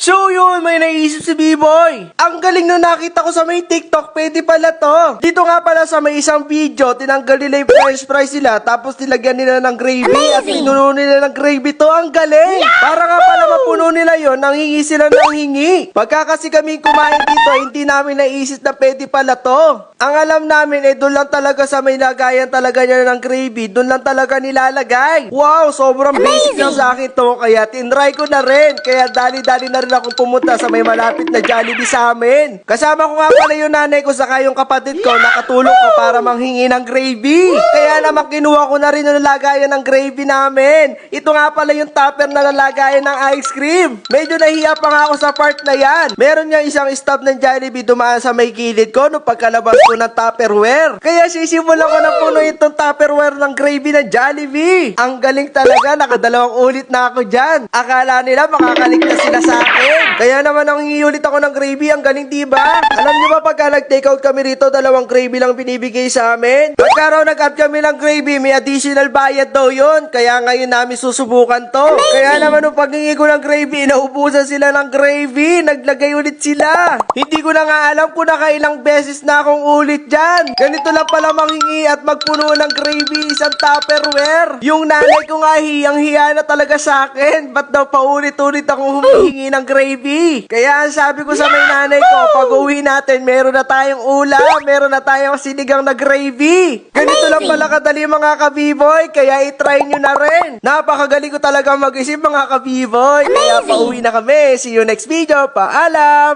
So yun, may naisip si B-Boy. Ang galing nung nakita ko sa may TikTok, pwede pala to. Dito nga pala sa may isang video, tinanggal nila yung french fries nila, tapos nilagyan nila ng gravy at pinuno nila ng gravy to. Ang galing! Para nga pala mapuno nila yon, nanghingi sila ng hingi. Pagka kasi kami kumain dito, hindi namin naisip na pwede pala to. Ang alam namin, doon lang talaga sa may lagayan talaga niya ng gravy, doon lang talaga nilalagay. Wow, sobrang basic lang sa akin to, kaya tinry ko na rin. Kaya dali-dali na rin akong pumunta sa may malapit na Jollibee sa amin. Kasama ko nga pala yung nanay ko saka yung kapatid ko, nakatulong ko para manghingi ng gravy. Kaya naman kinuha ko na rin yung lagayan ng gravy namin. Ito nga pala yung tupper na lalagayan ng ice cream. Medyo nahiya pa nga ako sa part na yan. Meron nga isang staff ng Jollibee dumaan sa may gilid ko nung pagkalabas ko ng Tupperware. Kaya sisimulan ko na puno itong Tupperware ng gravy ng Jollibee. Ang galing talaga, nakadalawang ulit na ako dyan. Akala nila makakaligtas sila sa akin. Kaya naman nang ulit ako ng gravy, ang galing diba? Alam niyo ba pagka nag-take out kami rito, dalawang gravy lang binibigay sa amin? Pagka raw nag-add kami ng gravy, may additional bayad daw yun. Kaya ngayon namin susubukan to. Kaya naman nung paghingi ko ng gravy, naubusan sila ng gravy. Naglagay ulit sila. Hindi ko na nga alam kung nakailang beses na akong ulit dyan. Ganito lang pala manghingi at magpuno ng gravy isang Tupperware. Yung nanay ko nga hiyang-hiya na talaga sa akin. Ba't daw paulit-ulit akong humihingi ng gravy? Kaya ang sabi ko sa may nanay ko, pag uwi natin, meron na tayong ulam, meron na tayong sinigang na gravy. Ganito lang pala kadali mga ka-B-Boy, kaya i-try nyo na rin. Napakagaling ko talaga mag-isip mga ka-B-Boy. Kaya pauwi na kami. See you next video. Paalam!